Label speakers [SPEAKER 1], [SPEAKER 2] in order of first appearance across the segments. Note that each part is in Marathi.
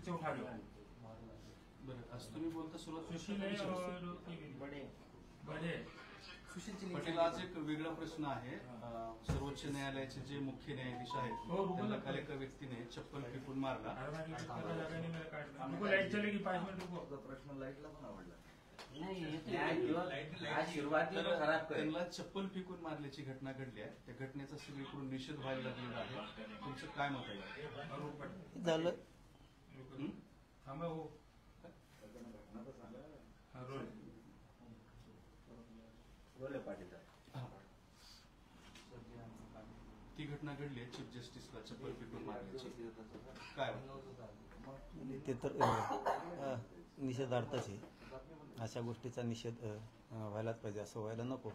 [SPEAKER 1] से उठा लो।
[SPEAKER 2] बरं, आज तुम्ही बोलता
[SPEAKER 1] सुशील है और बड़े
[SPEAKER 2] पटेल, आज एक वेगळा प्रश्न आहे. सर्वोच्च न्यायालयाचे जे मुख्य न्यायाधीश आहेत त्यांना काल एका व्यक्तीने चप्पल फेकून मारला.
[SPEAKER 1] लाइट चलेगी 5 मिनट रुको.
[SPEAKER 3] प्रश्न लाईटला पण आवडला
[SPEAKER 2] त्यांना चप्पल फेकून मारल्याची घटना घडली आहे. त्या घटनेचा सगळीकडून निषेध व्हायला लागलेला आहे. तुमचं काय मत आहे?
[SPEAKER 4] झालं
[SPEAKER 1] थांबा हो.
[SPEAKER 2] ती घटना घडली आहे चीफ जस्टिसला चप्पल फेकून मारल्याची. काय
[SPEAKER 4] ते तर निषेधार्थच आहे. अशा गोष्टीचा निषेध व्हायलाच पाहिजे, असं व्हायला नको.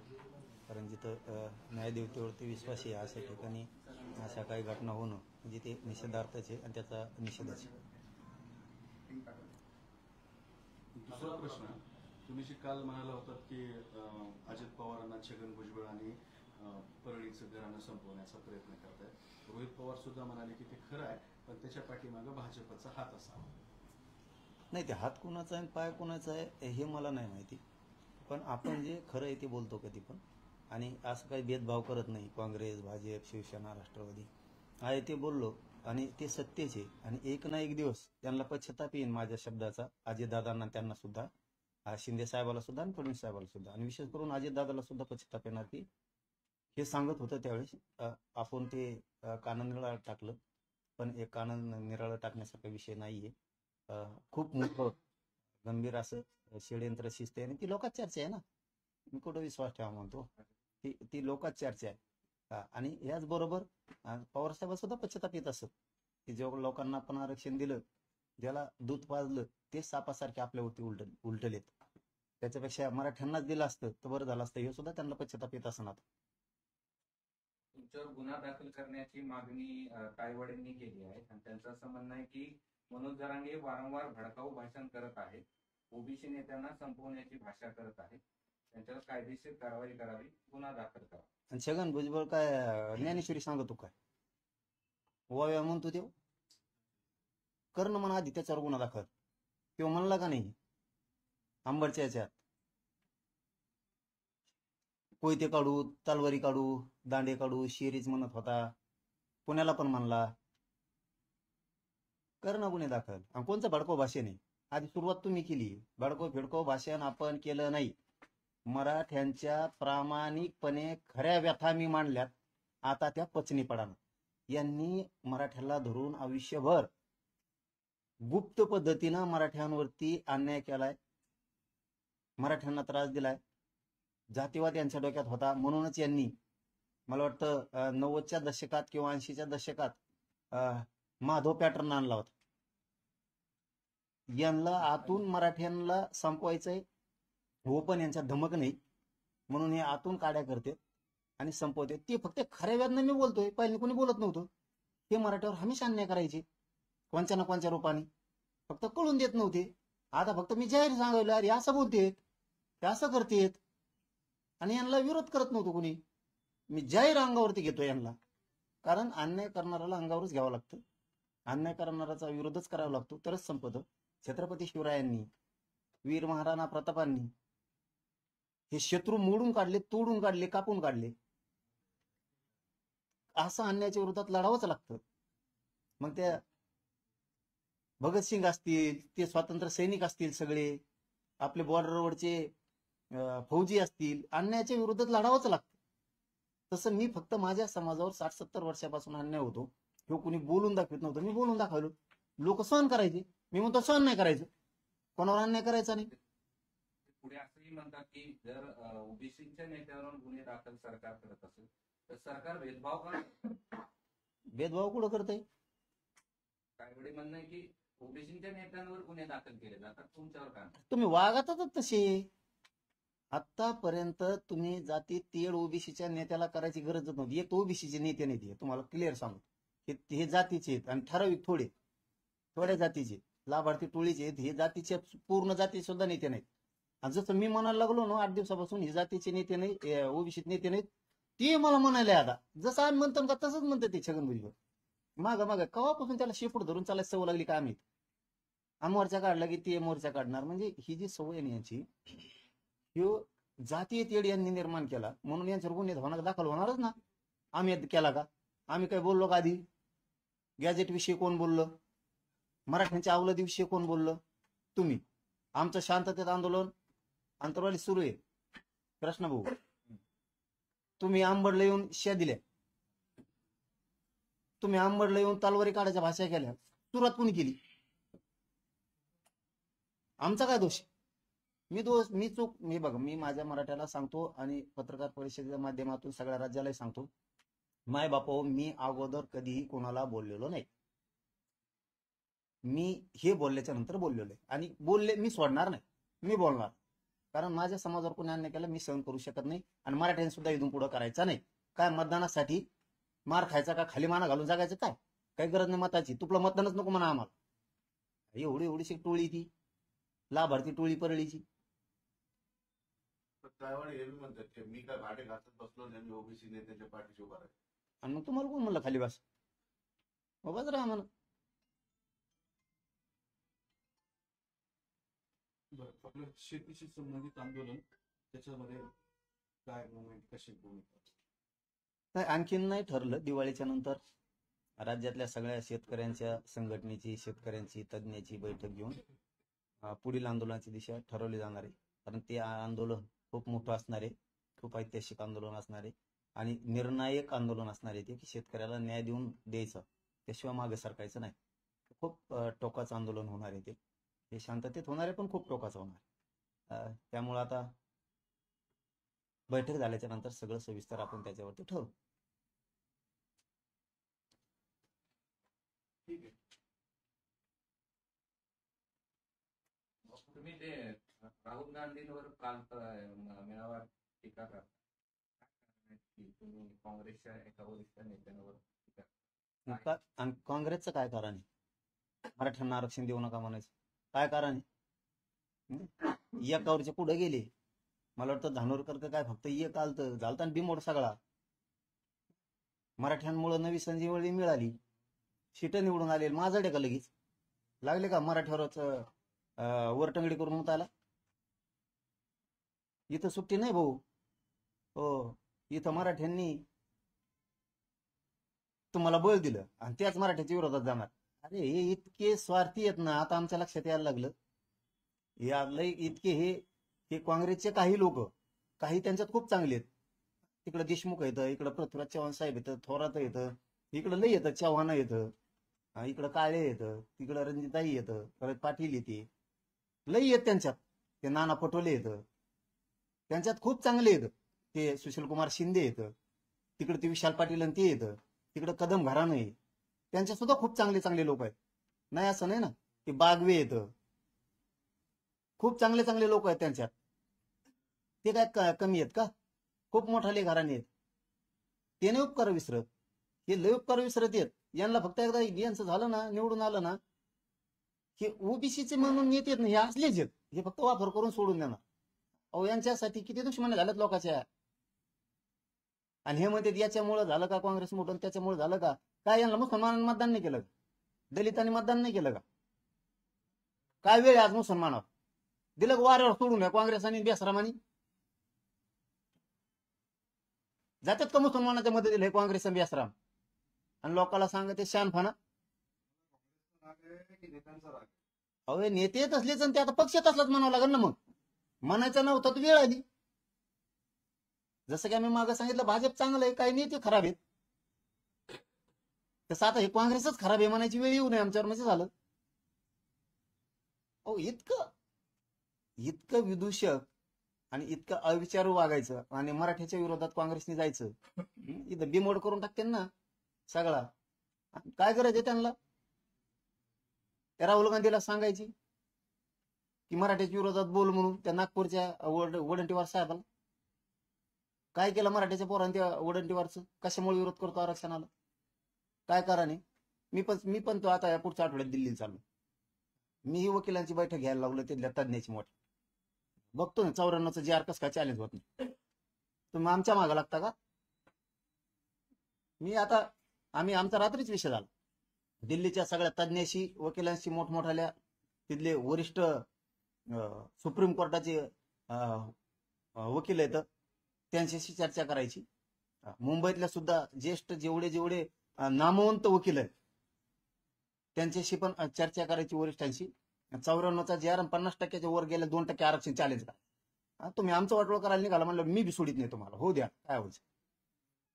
[SPEAKER 4] कारण जिथं न्यायदेवतेवरती विश्वास आहे अशा ठिकाणी अशा काही घटना होणं म्हणजे ते निषेधार्थच आहे आणि त्याचा निषेधच आहे.
[SPEAKER 2] दुसरा प्रश्न, तुम्ही जे काल म्हणाला होतात की अजित पवारांना छगन भुजबळ आणि परळीचं घराणं संपवण्याचा प्रयत्न करताय. रोहित पवार सुद्धा म्हणाले की ते खरं आहे, पण त्याच्या पाठीमागं भाजपचा हात असावा.
[SPEAKER 4] नाही, ते हात कुणाचा आहे पाय कुणाचा आहे हे मला नाही माहिती, पण आपण जे खरं आहे ते बोलतो कधी पण. आणि असं काही भेदभाव करत नाही. काँग्रेस, भाजप, शिवसेना, राष्ट्रवादी आहे ते बोललो आणि ते सत्यच आहे. आणि एक ना एक दिवस त्यांना पश्चाताप येईन माझ्या शब्दाचा. अजितदादांना, त्यांना सुद्धा, शिंदे साहेबाला सुद्धा आणि फडणवीस साहेबाला सुद्धा, आणि विशेष करून अजितदादाला सुद्धा पश्चाताप येणार की हे सांगत होतं त्यावेळेस आपण ते कानं निराळं टाकलं. पण एक कानं निराळं टाकण्यासारखा विषय नाहीये. खूप मोठं गंभीर असं षडयंत्र शिस्त आहे आणि ती लोकांच चर्चा आहे ना. मी कुठं विश्वास ठेवा म्हणतो, ती लोकांच चर्चा आहे. आणि याचबरोबर पवारसाहेब सुद्धा पश्चाताप येत असत की जेव्हा लोकांना आपण आरक्षण दिलं, ज्याला दूध पाजलं तेच सापासारखे आपल्यावरती उलटलेत. त्याच्यापेक्षा मराठ्यांनाच दिलं असतं तर बरं झालं असतं, हे सुद्धा त्यांना पश्चाताप येत असणार.
[SPEAKER 5] तुमच्यावर गुन्हा दाखल करण्याची मागणी तायवाडेंनी केली आहे आणि त्यांचं असं म्हणणं आहे की मनोज जरांगे वारंवार भडकाऊ भाषण करत आहेत, ओबीसी नेत्यांना संपवण्याची भाषा करत आहेत, त्यांच्यावर कायदेशीर कारवाई करावी, गुन्हा दाखल करा.
[SPEAKER 4] आणि छगन भुजबळ काय ज्ञानेश्वरी सांगतो काय वाव्या म्हणतो देव करणं म्हणा आधी त्याच्यावर गुन्हा दाखल. किंवा म्हणला का नाही आंबडच्या याच्यात कोयते काढू, तलवारी काढू, दांडे काढू, शेरीच म्हणत होता. पुण्याला पण म्हणला. करणं गुन्हे दाखल. आणि कोणचं भडकाऊ भाषण आहे? आधी सुरुवात तुम्ही केली. भडकाऊ फिडकाऊ भाषण आपण केलं नाही. मराठ्यांच्या प्रामाणिकपणे खऱ्या व्यथा मी मांडल्यात, आता त्या पचनी पडाना. यांनी मराठ्याला धरून आयुष्यभर गुप्त पद्धतीनं मराठ्यांवरती अन्याय केलाय, मराठ्यांना त्रास दिलाय. जातीवाद यांच्या डोक्यात होता, म्हणूनच यांनी मला वाटतं 90च्या दशकात किंवा 80च्या दशकात माधव पॅटर्न आणला होता. यांना आतून मराठ्यांना संपवायचंय, हो पण यांच्या धमक नाही म्हणून हे आतून काड्या करते आणि संपवते. ते फक्त खऱ्या व्याजनं मी बोलतोय, पहिले कोणी बोलत नव्हतं. हे मराठ्यावर हमेशा अन्याय करायचे कोणत्या ना कोणत्या रूपाने, फक्त कळून देत नव्हते. आता फक्त मी जाहीर सांगायला अरे असं बोलतेत, ते असं करतेत, आणि यांना विरोध करत नव्हतो कोणी. मी जाहीर अंगावरती घेतो यांना, कारण अन्याय करणाऱ्याला अंगावरच घ्यावं लागतं. अन्याय करणाऱ्याचा विरोधच करावा लागतो, तरच संपतं. छत्रपती शिवरायांनी, वीर महाराणा प्रतापांनी हे शत्रू मोडून काढले, तोडून काढले, कापून काढले. असं अन्यायाच्या विरोधात लढावंच लागतं. मग त्या भगतसिंग असतील, ते स्वातंत्र्य सैनिक असतील, सगळे आपले बॉर्डरवरचे फौजी असतील, अन्यायाच्या विरोधात लढावंच लागतं. तसं मी फक्त माझ्या समाजावर 60-70 वर्षापासून अन्याय होतो, हे कोणी बोलून दाखवत नव्हतं. मी बोलून दाखवलो. लोक सहन करायचे, मी म्हणतो सहन नाही करायचं, कोणावर अन्याय करायचा नाही.
[SPEAKER 5] पुढे असंही म्हणतात की जर ओबीसीच्या नेत्यावर गुन्हे दाखल सरकार करत असेल तर सरकार भेदभाव करत.
[SPEAKER 4] भेदभाव कुठं करतंय?
[SPEAKER 5] तायवाडे म्हणणं आहे की ओबीसीच्या नेत्यांवर गुन्हे दाखल केले जातात, तुमच्यावर काय?
[SPEAKER 4] तुम्ही वागतच तसे. आतापर्यंत तुम्ही जाती तेढ ओबीसीच्या नेत्याला करायची गरज नव्हती. एक ओबीसीचे नेते नाही, तुम्हाला क्लिअर सांगू. हे जातीचे आहेत आणि ठराविक थोड्या जातीचे लाभार्थी टोळीचे आहेत. हे जातीचे पूर्ण जाती सुद्धा नेते नाहीत. आणि जसं मी म्हणायला लागलो ना 8 दिवसापासून हे जातीचे नेते नाही, ओबीसी नेते नाहीत, ते मला म्हणाले. आता जसं आम्ही म्हणतो का तसंच म्हणतात ते छगन भुजबळ. माग कवापासून त्याला शेपूट धरून चालायची सवय लागली काय माहित. हा मोर्चा काढला की ते मोर्चा काढणार. म्हणजे ही जी सवय आहे ना यांची, ह्यो जातीय तेढ यांनी निर्माण केला म्हणून यांच्यावर गुन्हे दाखल होणारच ना. आम्ही केला का? आम्ही काय बोललो का आधी? गॅजेट विषयी कोण बोललं? मराठ्यांच्या अवलादीविषयी कोण बोललं? तुम्ही. आमचं शांततेत आंदोलन अंतरवाली सुरू आहे. कृष्ण भाऊ, तुम्ही आंबडला येऊन शिया दिल्या, तुम्ही आंबडला येऊन तलवारी काढायच्या भाषा केल्या. सुरुवात कोणी केली? आमचा काय दोष? मी चूक, मी बघ, मी माझ्या मराठ्याला सांगतो आणि पत्रकार परिषदेच्या माध्यमातून सगळ्या राज्यालाही सांगतो, माय बापो, मी अगोदर कधीही कोणाला बोललेलो नाही. मी हे बोलल्याच्या नंतर बोललेलो आहे आणि बोलले मी सोडणार नाही, मी बोलणार. कारण माझ्या समाजावर कोणी अन्याय केला मी सहन करू शकत नाही आणि मराठ्यांनी सुद्धा इथून पुढे करायचा नाही. काय मतदानासाठी मार खायचा का, खाली माना घालून जगायचं काय? काही गरज नाही मताची. तुपलं मतदानच नको म्हणा आम्हाला. एवढीशी टोळी ती लाभार्थी टोळी परळीची.
[SPEAKER 3] त्यावेळी हे बी म्हणतात की मी काय भाडे घातच बसलो नाही, मी ओबीसी नेत्यांच्या पाठीशी उभा राहील.
[SPEAKER 4] आणि मग तुम्हाला कोण म्हणलं खाली बस? उभाच राहा म्हणा.
[SPEAKER 2] बरं, आपलं शेतीशी संबंधित आंदोलन, त्याच्यामध्ये काय मुवमेंट, कशी भूमिका?
[SPEAKER 4] नाही, आणखीन नाही ठरलं. दिवाळीच्या नंतर राज्यातल्या सगळ्या शेतकऱ्यांच्या संघटनेची, शेतकऱ्यांची, तज्ज्ञाची बैठक घेऊन पुढील आंदोलनाची दिशा ठरवली जाणार आहे. कारण ते आंदोलन खूप मोठं असणार आहे, खूप ऐतिहासिक आंदोलन असणार आहे आणि निर्णायक आंदोलन असणार आहे ते, की शेतकऱ्याला न्याय देऊन द्यायचं, त्याशिवाय मागे सरकायचं नाही. खूप टोकाचं आंदोलन होणार आहे ते. हे शांततेत होणार आहे पण खूप टोकाचं होणार. त्यामुळं आता बैठक झाल्याच्या नंतर सगळं सविस्तर आपण त्याच्यावरती ठरवू.
[SPEAKER 2] ठीक आहे.
[SPEAKER 5] तुम्ही ते राहुल गांधींवर काल मेळावा टीका करता, तुम्ही काँग्रेसच्या एका वरिष्ठ नेत्यांवर टीका.
[SPEAKER 4] आणि काँग्रेसचं काय कारण आहे मराठ्यांना आरक्षण देऊ नका म्हणायचं? काय कारण आहे? एकावरचे पुढे गेले. मला वाटतं धानोरकर काय फक्त एक आलतं, झालता बिमोड सगळा. मराठ्यांमुळे नवी संजीवनी मिळाली, सीट निवडून आले. माझं का लगेच लागले का मराठ्यावरच वरटंगडी करून मुतायला? इथं सुट्टी नाही भाऊ. हो, इथं मराठ्यांनी तुम्हाला बळ दिलं आणि त्याच मराठ्याच्या विरोधात जाणार. अरे हे इतके स्वार्थी आहेत ना, आता आमच्या लक्षात यायला लागलं. लय इतके हे काँग्रेसचे काही लोक, काही त्यांच्यात खूप चांगले आहेत. तिकडे देशमुख येतं, इकडे पृथ्वीराज चव्हाण साहेब येतं, थोरात येतं, इकडे लय येतं, चव्हाण येतं, इकडं काळे येतं, तिकडं रणजिताई येतं, परत पाटील येते, लय येत त्यांच्यात. ते नाना पटोले येतं, त्यांच्यात खूप चांगले येतं. ते सुशीलकुमार शिंदे येतं, तिकडे ते विशाल पाटील आणि ते येतं, तिकडे कदम घराणं आहे, त्यांच्या सुद्धा खूप चांगले चांगले लोक आहेत. नाही असं नाही ना. ते बागवे येतं, खूप चांगले चांगले लोक आहेत त्यांच्यात. ते काय कमी आहेत का? खूप मोठाले घराणे आहेत. ते नाही उपकार विसरत, हे लय उपकार विसरत येत. यांना फक्त एकदा यांचं झालं ना, निवडून आलं ना, हे ओबीसीचे म्हणून येतात ना, हे असलेच आहेत. हे फक्त वापर करून सोडून देणार. अहो यांच्यासाठी किती दुश्मनी झाल्यात लोकांच्या. आणि हे म्हणतात याच्यामुळे झालं का काँग्रेस मोठं, त्याच्यामुळे झालं का काय? यांना मुसलमानांनी मतदान नाही केलं का? दलितांनी मतदान नाही केलं का? काय वेळ आज मुसलमानावर दिलं वाऱ्यावर सोडून द्या काँग्रेस आणि बेसरामानी? जातात का मुसलमानाच्या मदतीला हे काँग्रेस आणि बेसराम? आणि लोकांना सांगते शहाणपणा. अहो नेते येत असलेच आणि ते आता पक्षात असलाच म्हणावं लागेल ना. मग म्हणायचं नव्हतं तर वेळ आली. जसं की आम्ही मागं सांगितलं भाजप चांगलं आहे, काही नेते खराब आहेत, तसं आता हे काँग्रेसच खराब आहे म्हणायची वेळ येऊ नये आमच्यावर, म्हणजे झालं. अहो इतकं विदूषक आणि इतकं अविचारू वागायचं आणि मराठ्याच्या विरोधात काँग्रेसने जायचं, इथं बिमोड करून टाकते ना सगळा. काय गरज आहे त्यांना? त्या राहुल गांधीला सांगायची की मराठ्याच्या विरोधात बोल म्हणून त्या नागपूरच्या वडंटीवार साहेबाला. काय केलं मराठ्याच्या पोरांनी त्या वडंटीवारचं? कशामुळे विरोध करतो आरक्षणाला? काय कारण आहे? मी पण तो आता या पुढच्या आठवड्यात दिल्लीला चाललो. मीही वकिलांची बैठक घ्यायला लागलो, तिथल्या तज्ञाची मोठी. बघतो ना 94चं जे कसं काय चॅलेंज होत नाही. तुम्ही आमच्या मागं लागता का? आमचा रात्रीच विषय झाला. दिल्लीच्या सगळ्या तज्ञाशी, वकिलांशी, मोठमोठ्याल्या तिथले वरिष्ठ सुप्रीम कोर्टाचे वकील आहेत त्यांच्याशी चर्चा करायची. मुंबईतल्या सुद्धा ज्येष्ठ जेवढे नामवंत वकील आहेत त्यांच्याशी पण चर्चा करायची वरिष्ठांशी. 94चा जे आर 50%च्या वर गेल्या 2% आरक्षण चॅलेंज करा. तुम्ही आमचं वाटोळ करायला निघाला म्हणलं मी बी सोडित नाही तुम्हाला, हो द्या काय व्हायचं.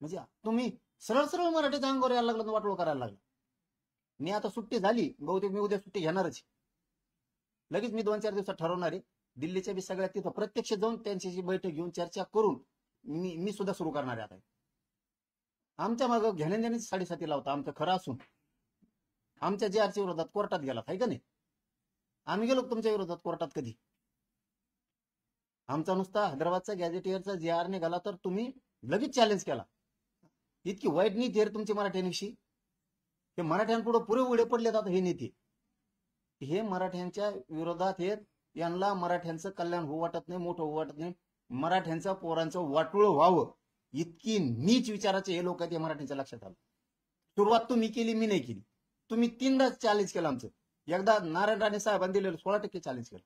[SPEAKER 4] म्हणजे तुम्ही सरळ सरळ मराठीच्या अंगावर यायला लागलं, वाटोळ करायला लागला. मी आता सुट्टी झाली, बहुतेक मी उद्या सुट्टी घेणारच. लगेच मी 2-4 दिवसात ठरवणार आहे. दिल्लीच्या बी सगळ्यात तिथं प्रत्यक्ष जाऊन त्यांच्याशी बैठक घेऊन चर्चा करून मी सुद्धा सुरू करणार आहे. आता आमच्या मागं घेण्याची साडेसाती लावता आमचं खरं असून आमच्या जे आरच्या विरोधात कोर्टात गेला आहे का नाही. आम्ही गेलो तुमच्या विरोधात कोर्टात कधी. आमचा नुसता हैदराबादचा गॅझेटियरचा जे आर निघाला तर तुम्ही लगेच चॅलेंज केला. इतकी वाईट नीती आहे तुमची मराठ्यांविषयी. हे मराठ्यांपुढे पुरे उघडे पडलेत आता हे नेते. हे मराठ्यांच्या विरोधात आहेत. यांना मराठ्यांचं कल्याण होऊ वाटत नाही, मोठं होऊ वाटत नाही. मराठ्यांचं पोरांचं वाटोळ व्हावं इतकी नीच विचाराचे हे लोक आहेत. हे मराठ्यांच्या लक्षात आलं. सुरुवात तुम्ही केली, मी नाही केली. तुम्ही 3दा चॅलेंज केलं आमचं. एकदा नारायण राणे साहेबांनी दिलेलं 16% चॅलेंज केलं.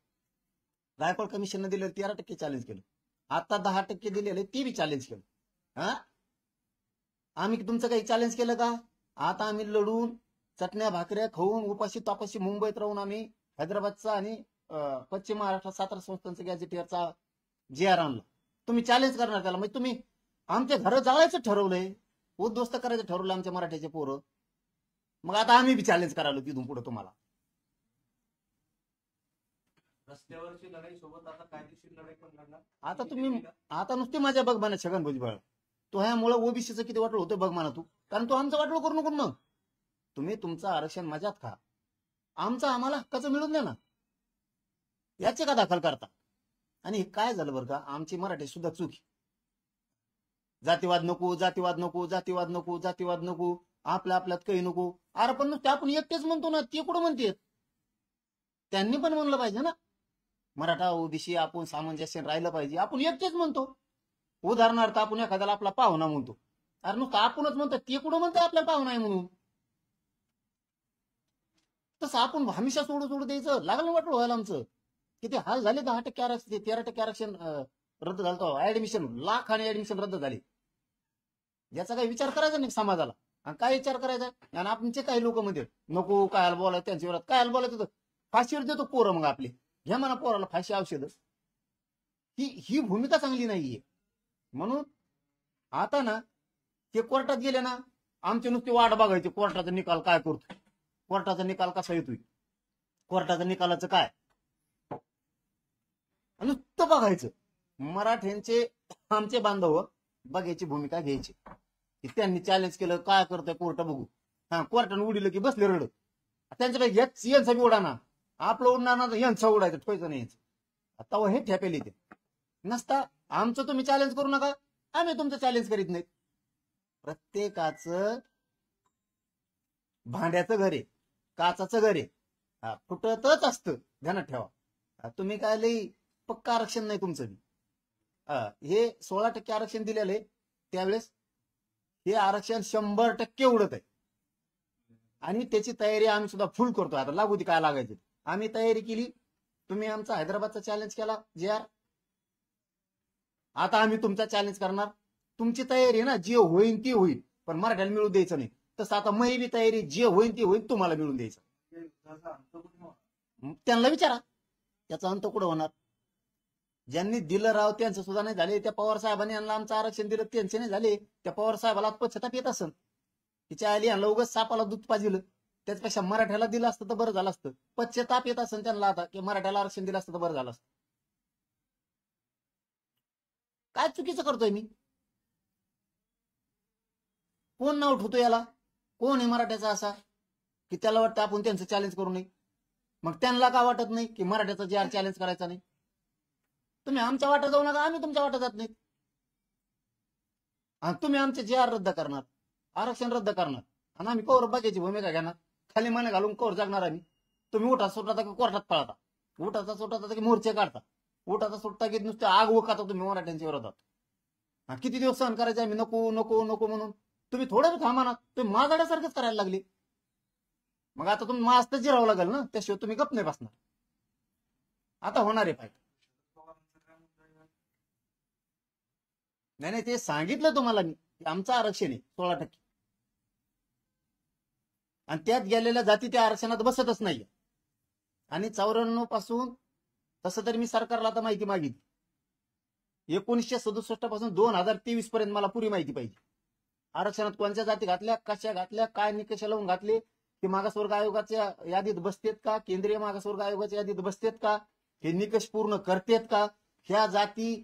[SPEAKER 4] गायकवाड कमिशनने दिलेलं 13% चॅलेंज केलं. आता 10% दिलेले ते बी चॅलेंज केलं. आम्ही तुमचं काही चॅलेंज केलं का? आता आम्ही लढून चटण्या भाकऱ्या खाऊन उपाशी तापाशी मुंबईत राहून आम्ही हैदराबादचा आणि पश्चिम महाराष्ट्र 17 संस्थांचा गॅझेटियरचा जे आर आणला. तुम्ही चॅलेंज करणार त्याला. म्हणजे तुम्ही आमच्या घरं जाळायचं ठरवलंय, उद्ध्वस्त करायचं ठरवलं आमच्या मराठ्याचे पोरं. मग आता आम्ही बी चॅलेंज करायला तिथून पुढे तुम्हाला.
[SPEAKER 2] रस्त्यावरची लढाई सोबत आता कायदेशीर लढाई पण लढणार.
[SPEAKER 4] आता तुम्ही आता नुसती माझ्या बघ म्हणा छगन भुजबळ. तो ह्यामुळे ओबीसीचं किती वाटलं होतं बघ म्हणा तू. कारण तू आमचं वाटलं करू नको. मग तुम्ही तुमचं आरक्षण मजात खा, आमचं आम्हाला हक्काचं मिळून द्या ना. याचे का दाखल करता? आणि काय झालं बरं का, आमची मराठी सुद्धा चुकी. जातीवाद नको, जातीवाद नको, जातीवाद नको, जातीवाद नको, आपल्या आपल्यात काही नको. अरे पण ते आपण एकटेच म्हणतो ना, ते कुठं म्हणतेत? त्यांनी पण म्हणलं पाहिजे ना, मराठा ओबीसी आपण सामंजस्य राहिलं पाहिजे. आपण एकटेच म्हणतो. उदाहरणार्थ आपण एखाद्याला आपला पाहुणा म्हणतो. अरे नुसतं आपणच म्हणतो, ते कुठं म्हणतो आपल्याला पाहुणा आहे म्हणून? तसं आपण हमेशा सोडू द्यायचं. लागलं वाटलं व्हायला आमचं. किती हाल झाले. 10% आरक्षण, 13% आरक्षण रद्द झालं. ऍडमिशन लाखाने ऍडमिशन रद्द झाले. याचा काही विचार करायचा नाही समाजाला. आणि काय विचार करायचा? आणि आमचे काही लोक म्हणजे नको काय बोलायचं त्यांच्या विरोधात. काय बोलायचं फाशीवर देतो पोरं. मग आपले घ्या म्हणा पोराला फाशी औषध. ही भूमिका चांगली नाहीये. म्हणून आता ना ते कोर्टात गेले ना, आमची नुसती वाट बघायची कोर्टाचा निकाल काय करतो, कोर्टाचा निकाल कसा येतोय, कोर्टाच्या निकालाचं काय नुसतं बघायचं. मराठ्यांचे आमचे बांधव बघायची भूमिका घ्यायची. त्यांनी चॅलेंज केलं काय करतोय कोर्ट बघू. कोर्टाने उडीलं की बसले रडत. त्यांच्यापैकी यांचा बी उडा ना, आपलं उडणार ना यांचा उडायचं ठेवायचं नाही. आता हे ठेपेल येते नसता. आमचं तुम्ही चॅलेंज करू नका, आम्ही तुमचं चॅलेंज करीत नाहीत. प्रत्येकाचं भांड्याचं घर आहे, काचाचं घर आहे, फुटतच असतं. ध्यानात ठेवा. तुम्ही काय लई पक्का आरक्षण नाही तुमचं बी. हे 16% आरक्षण दिलेलं आहे त्यावेळेस हे आरक्षण 100% उडत आहे. आणि त्याची तयारी आम्ही सुद्धा फुल करतो. आता लागू ती काय लागायची आम्ही तयारी केली. तुम्ही आमचा हैदराबादचा चॅलेंज केला जे आर, आता आम्ही तुमचा चॅलेंज करणार. तुमची तयारी आहे ना, जे होईल ती होईल, पण मराठ्याला मिळून द्यायचं नाही. तसं आता मही बी तयारी, जे होईल ती होईल, तुम्हाला मिळून द्यायचं. त्यांना विचारा त्याचा अंत कुठं होणार. ज्यांनी दिलं राव त्यांचं सुद्धा नाही झाले. त्या पवार साहेबांनी यांना आमचं आरक्षण दिलं त्यांचे नाही झाले. त्या पवार साहेबाला पश्चाताप येत असेल. तिच्या आली यांना उगाच सापाला दूध पाजिलं, त्याच्यापेक्षा मराठ्याला दिलं असतं तर बरं झालं असतं. पश्चाताप येत असेल त्यांना आता की मराठ्याला आरक्षण दिलं असतं तर बरं झालं असतं. काय चुकीचं करतोय मी? कोण नाव ठेवतो याला? कोण आहे मराठ्याचा असा की त्याला वाटतं आपण त्यांचं चॅलेंज करू नये? मग त्यांना का वाटत नाही की मराठ्याचा जे आर चॅलेंज करायचा नाही? तुम्ही आमच्या वाटा जाऊ नका, आम्ही तुमच्या वाटा जात नाही. आणि तुम्ही आमचे जे आर रद्द करणार, आरक्षण रद्द करणार, आणि आम्ही कौर बाकीची भूमिका घेणार. खाली मने घालून कौर जगणार आम्ही. तुम्ही उठा सुटता की कोर्टात पळता, उठाचा सुटाचा की मोर्चे काढता, उठाचा सुटता की नुसते आग ओकाता तुम्ही मराठ्यांच्या विरोधात. किती दिवस सहन करायचे आम्ही नको नको नको म्हणून? तुम्ही थोडं थांबा ना. तुम्ही माजाड्यासारखंच करायला लागले. मग आता तुम्ही मास्तर जिरावं लागेल ना, त्याशिवाय तुम्ही गप नाही बसणार. आता होणार आहे फाईट. नाही ते सांगितलं तुम्हाला मी की आमचं आरक्षण आहे 16%. आणि त्यात गेलेल्या जाती त्या आरक्षणात बसतच नाही. आणि 94 पासून तसं तर मी सरकारला आता माहिती मागितली. 1967 पासून 2023 पर्यंत मला पुरी माहिती पाहिजे. आरक्षणात कोणत्या जाती घातल्या, कशा घातल्या, काय निकष लावून घातले, की मागासवर्ग आयोगाच्या यादीत बसतेत का, केंद्रीय मागासवर्ग आयोगाच्या यादीत बसतेत का, हे निकष पूर्ण करतेत का, ह्या जाती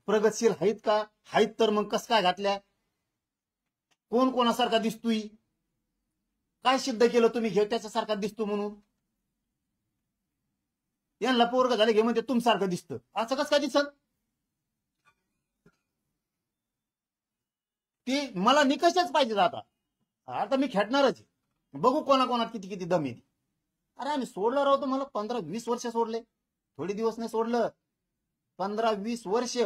[SPEAKER 4] प्रगतशील आहेत का, आहेत तर मग कस काय घातल्या, कोण कोणासारखा दिसतोय, काय सिद्ध केलं तुम्ही घेऊ त्याच्यासारखा दिसतो म्हणून. यांना पोरग झाले घे म्हणजे तुमसारखं दिसतं, असं कसं काय दिसत. ती मला निकषच पाहिजे. आता मी खेटणारच आहे. बघू कोणाकोणात किती किती दम येते. अरे आम्ही सोडलं राहतो, मला 15-20 वर्ष सोडले, थोडे दिवस नाही सोडलं, 15-20 वर्ष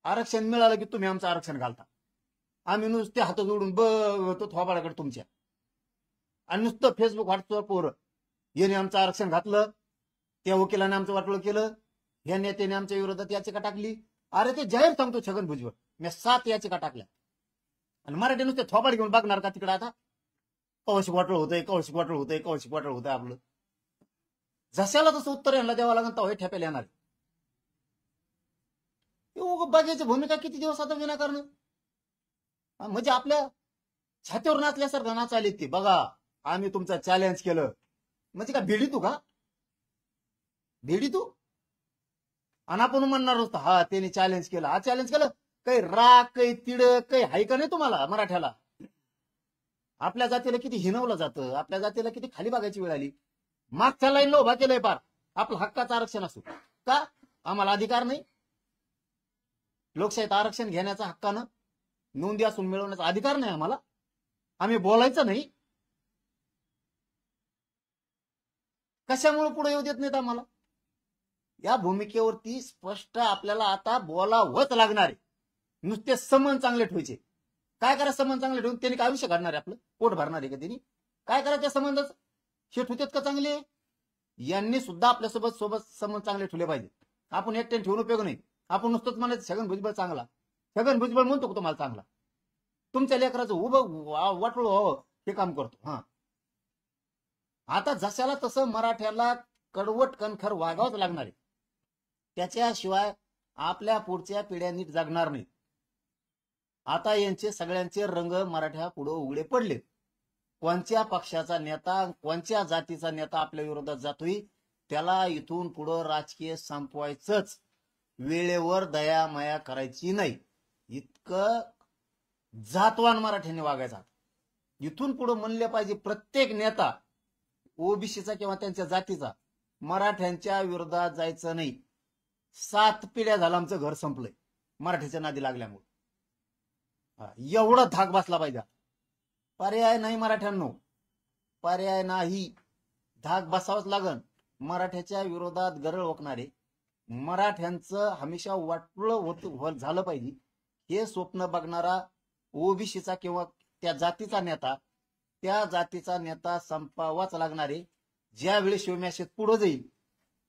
[SPEAKER 4] आरक्षण मिळालं की तुम्ही आमचं आरक्षण घालता. आम्ही नुसते हात जोडून बघतो थोबाडाकडे तुमच्या, आणि नुसतं फेसबुक व्हॉट्सअपवर याने आमचं आरक्षण घातलं, त्या वकिलाने आमचं वाटोळं केलं, या नेत्याने आमच्या विरोधात याचिका टाकली. अरे ते जाहीर सांगतो छगन भुजबळ, मी 7 याचिका टाकल्या. आणि मराठी नुसते थोबाड घेऊन बघणार का तिकडे. आता कौशिक वाटोळ होतंय, कौशिक वाटोळ होतंय, कौशिक वाटोळ होतंय. आपलं जशाला तसं उत्तर यांना द्यावं लागेल तेव्हा ठेप्याला येणार. बघायची भूमिका किती दिवस आता विनाकारण, म्हणजे आपल्या छातीवर नाचल्यासारखं नाचाले ते. बघा आम्ही तुमचं चॅलेंज केलं म्हणजे का भेडी तू का, भेडी तू. आणि आपण म्हणणार होतो हा त्याने चॅलेंज केलं, हा चॅलेंज केलं. काही राग, काही तिड, काही हाय का नाही तुम्हाला मराठ्याला. आपल्या जातीला किती हिनवलं जातं, आपल्या जातीला किती खाली बघायची वेळ आली. मागच्या लाईनला उभा केलंय पार. आपलं हक्काचं आरक्षण असो का, आम्हाला अधिकार नाही. लोकशाहीत आरक्षण घेण्याचा हक्कानं नोंदी असून मिळवण्याचा अधिकार नाही आम्हाला. आम्ही बोलायचं नाही. कशामुळे पुढे येऊ देत नाहीत आम्हाला. या भूमिकेवरती स्पष्ट आपल्याला आता बोलावंच लागणार आहे. नुसते संबंध चांगले ठेवायचे. काय करा संबंध चांगले ठेवून त्यांनी काय आयुष्य काढणार आहे, आपलं पोट भरणार आहे का त्यांनी. काय करायचं संबंधच शेट होतेत का चांगले. यांनी सुद्धा आपल्यासोबत संबंध चांगले ठेवले पाहिजे. आपण एकट्याने ठेवून उपयोग नाही. आपण नुसतंच म्हणायचं छगन भुजबळ चांगला, छगन भुजबळ म्हणतो का तुम्हाला चांगला. तुमच्या लेकराचं उभं वाटोळ व्हावं हे काम करतो. हा आता जशाला तसं मराठ्याला कडवट कणखर वागावंच लागणार आहे. त्याच्याशिवाय आपल्या पुढच्या पिढ्या नीट जगणार नाहीत. आता यांचे सगळ्यांचे रंग मराठ्या पुढे उघडे पडले. कोणत्या पक्षाचा नेता, कोणत्या जातीचा नेता आपल्या विरोधात जातोय त्याला इथून पुढे राजकीय संपवायचंच. वेळेवर दया माया करायची नाही. इतकं जातवान मराठ्यांनी वागायचा. इथून पुढे म्हणले पाहिजे प्रत्येक नेता ओबीसीचा किंवा त्यांच्या जातीचा मराठ्यांच्या विरोधात जायचं नाही. 7 पिढ्या झालं आमचं घर संपलंय मराठीच्या नादी लागल्यामुळे. एवढा धाक बसला पाहिजे. पर्याय नाही मराठ्यांनो, पर्याय नाही. धाक बसावंच लागन. मराठ्याच्या विरोधात गरळ ओकणारे, मराठ्यांचं हमेशा वाटलं झालं पाहिजे हे स्वप्न बघणारा ओबीसीचा किंवा त्या जातीचा नेता, त्या जातीचा नेता संपावाच लागणारे. ज्यावेळी शिवमॅशेत पुढे जाईल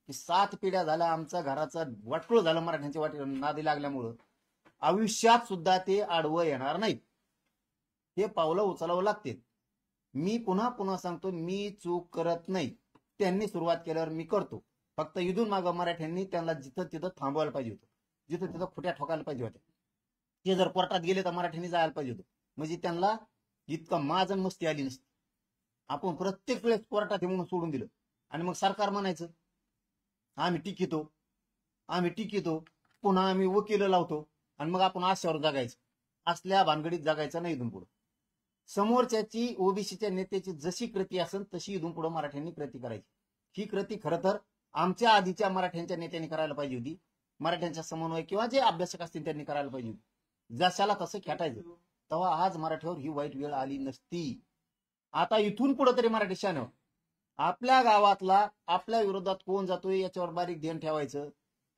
[SPEAKER 4] की 7 पिढ्या झाल्या आमच्या घराचं वाटोळ झालं मराठ्यांच्या नादी लागल्यामुळं, आयुष्यात सुद्धा ते आडवं येणार नाहीत. हे पावलं उचलावं लागतील. मी पुन्हा पुन्हा सांगतो, मी चूक करत नाही. त्यांनी सुरुवात केल्यावर मी करतो. फक्त इथून मागं मराठ्यांनी त्यांना जिथं तिथं थांबवायला पाहिजे होतं, जिथं तिथं खुट्या ठोकायला पाहिजे होत्या. ते जर कोर्टात गेले तर मराठ्यांनी जायला पाहिजे होतं, म्हणजे त्यांना इतका माजन मस्ती आली नसती. आपण प्रत्येक वेळेस कोर्टात म्हणून सोडून दिलं आणि मग सरकार म्हणायचं आम्ही टिकितो, आम्ही टिकितो, पुन्हा आम्ही वकील लावतो आणि मग आपण आशेवर जगायचं. असल्या भानगडीत जगायचं नाही. इथून पुढे समोरच्याची ओबीसीच्या नेत्याची जशी कृती असेल तशी इथून पुढे मराठ्यांनी कृती करायची. ही कृती खरं तर आमच्या आधीच्या मराठ्यांच्या नेत्यांनी करायला पाहिजे होती. मराठ्यांच्या समन्वय किंवा जे अभ्यासक असतील त्यांनी करायला पाहिजे होती. जशाला तसं खेटायचं तेव्हा आज मराठीवर ही वाईट वेळ आली नसती. आता इथून पुढे तरी मराठी शान आपल्या गावातला आपल्या विरोधात कोण जातोय याच्यावर बारीक ध्यान ठेवायचं.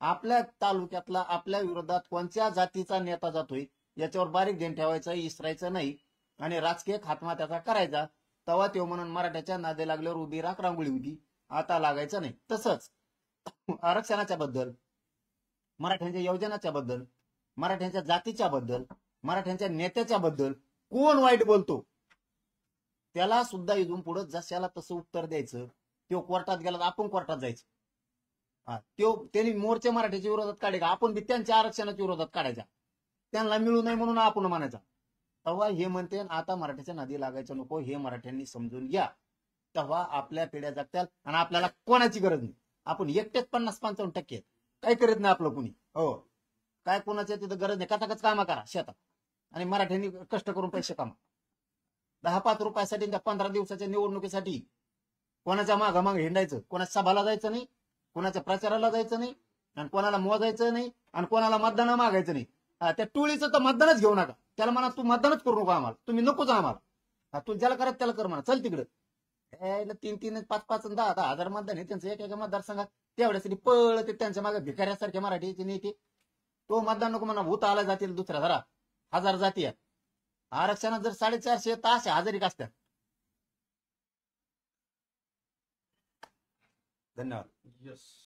[SPEAKER 4] आपल्या तालुक्यातला आपल्या विरोधात कोणत्या जातीचा नेता जातोय याच्यावर बारीक ध्यान ठेवायचं, इसरायचं नाही आणि राजकीय खात्मा त्याचा करायचा. तेव्हा तो म्हणून मराठ्याच्या नादे लागल्यावर उभी राख रांगोळी होती. आता लागायचं नाही. तसंच आरक्षणाच्या बद्दल, मराठ्यांच्या योजनाच्या बद्दल, मराठ्यांच्या जातीच्या बद्दल, मराठ्यांच्या नेत्याच्या बद्दल कोण वाईट बोलतो त्याला सुद्धा इथून पुढे जशाला तसं उत्तर द्यायचं. तो कोर्टात गेला तर आपण कोर्टात जायचं. त्यांनी मोर्चे मराठ्याच्या विरोधात काढे का, आपण बी त्यांच्या आरक्षणाच्या विरोधात काढायचा. त्यांना मिळू नये म्हणून आपण म्हणायचा. तेव्हा हे म्हणते आता मराठ्याच्या नादी लागायचं नको, हे मराठ्यांनी समजून घ्या. तेव्हा आपल्या पिढ्या जगतात आणि आपल्याला कोणाची गरज नाही. आपण एकटेच 50-55% काही करीत नाही आपलं कुणी. हो, काय कोणाच्या तिथं गरज नाही. कथाकच कामं करा शेतात आणि मराठ्यांनी कष्ट करून पैसे कामा. 10-5 रुपयासाठी 15 दिवसाच्या निवडणुकीसाठी कोणाच्या मागं हिंडायचं, कोणाच्या सभाला जायचं नाही, कोणाच्या प्रचाराला जायचं नाही, आणि कोणाला मोजायचं नाही, आणि कोणाला मतदान मागायचं नाही. त्या टोळीचं तर मतदानच घेऊ नका. त्याला म्हणा तू मतदानच करू नको आम्हाला, तुम्ही नकोच आम्हाला. तू ज्याला करत त्याला कर म्हणा, चल तिकडं. 3-3, 5-5, 10-10 हजार मतदान आहे त्यांचं एका मतदारसंघात. तेवढ्यासाठी पळते त्यांच्या मागे भिकाऱ्यासारखे मराठीचे नेते. तो मतदान नको म्हणा, भूत आला जातील दुसऱ्या धरा 1000 जाती आहेत. आरक्षणात जर 450 तास 1000 असतात. धन्यवाद.
[SPEAKER 2] येस.